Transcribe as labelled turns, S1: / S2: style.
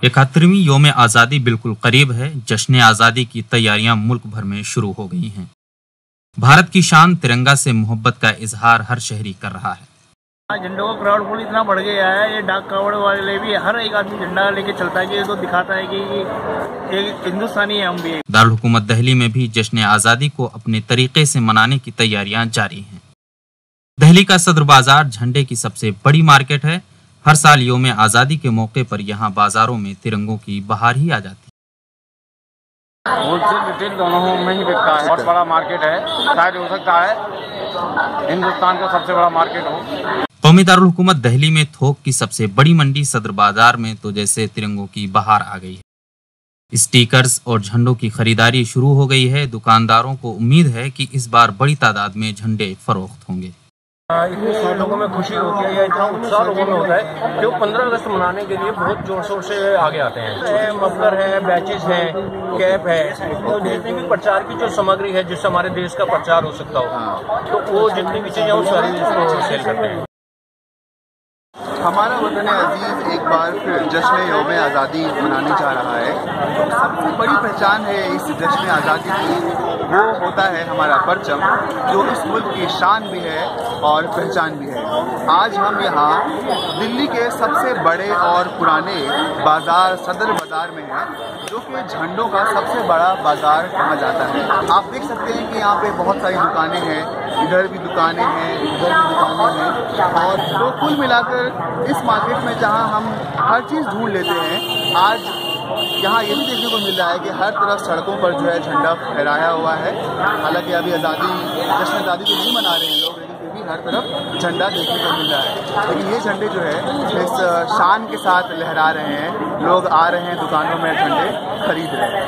S1: 71वीं योम आज़ादी बिल्कुल करीब है। जश्न आज़ादी की तैयारियां मुल्क भर में शुरू हो गई हैं। भारत की शान तिरंगा से मोहब्बत का इजहार हर शहरी कर रहा है।
S2: झंडों का क्राउड फुल इतना बढ़ गया है, ये डाक कावड़ वाले भी हर एक आदमी झंडा लेके चलता है कि ये तो दिखाता है कि एक हिंदुस्तानी है हम भी।
S1: दारुल हुकूमत दिल्ली में भी जश्न आज़ादी को अपने तरीके से मनाने की तैयारियां जारी हैं। दिल्ली का सदर बाजार झंडे की सबसे बड़ी मार्केट है। हर साल योम आज़ादी के मौके पर यहाँ बाजारों में तिरंगों की बहार ही आ जाती है।
S2: होलसेल रिटेल दोनों में ही बिकता है। बहुत बड़ा मार्केट है, शायद हो सकता है हिंदुस्तान का सबसे बड़ा मार्केट हो।
S1: कौमी दारुल हुकूमत दिल्ली में थोक की सबसे बड़ी मंडी सदर बाजार में तो जैसे तिरंगों की बहार आ गई है। स्टिकर्स और झंडों की खरीदारी शुरू हो गई है। दुकानदारों को उम्मीद है कि इस बार बड़ी तादाद में झंडे फरोख्त होंगे।
S2: इतनी सारे लोगों में खुशी होती है या इतना उत्साह लोगों में होता है जो 15 अगस्त मनाने के लिए बहुत जोर शोर से आगे आते हैं। मफलर है, बैचेस हैं, कैप है, तो जितनी भी प्रचार की जो सामग्री है जिससे हमारे देश का प्रचार हो सकता हो, तो वो जितनी भी चीजें वो सारी इसको सेल करते हैं।
S3: हमारा वतन अजीज एक बार फिर जश्न योम आज़ादी मनाने जा रहा है। तो सबसे बड़ी पहचान है इस जश्न आज़ादी की, वो होता है हमारा परचम, जो इस मुल्क की शान भी है और पहचान भी है। आज हम यहाँ दिल्ली के सबसे बड़े और पुराने बाजार सदर बाजार में हैं, जो कि झंडों का सबसे बड़ा बाजार कहा जाता है। आप देख सकते हैं कि यहाँ पे बहुत सारी दुकानें हैं, इधर भी दुकानें हैं, इधर भी दुकानें हैं, और तो कुल मिलाकर इस मार्केट में जहाँ हम हर चीज़ ढूंढ लेते हैं, आज यहाँ ये भी देखने को मिल रहा है कि हर तरफ सड़कों पर जो है झंडा फहराया हुआ है। हालांकि अभी जश्न आज़ादी तो नहीं मना रहे हैं लोग, लेकिन फिर भी हर तरफ झंडा देखने को मिल रहा है। लेकिन ये झंडे जो है इस शान के साथ लहरा रहे हैं। लोग आ रहे हैं, दुकानों में झंडे खरीद रहे हैं।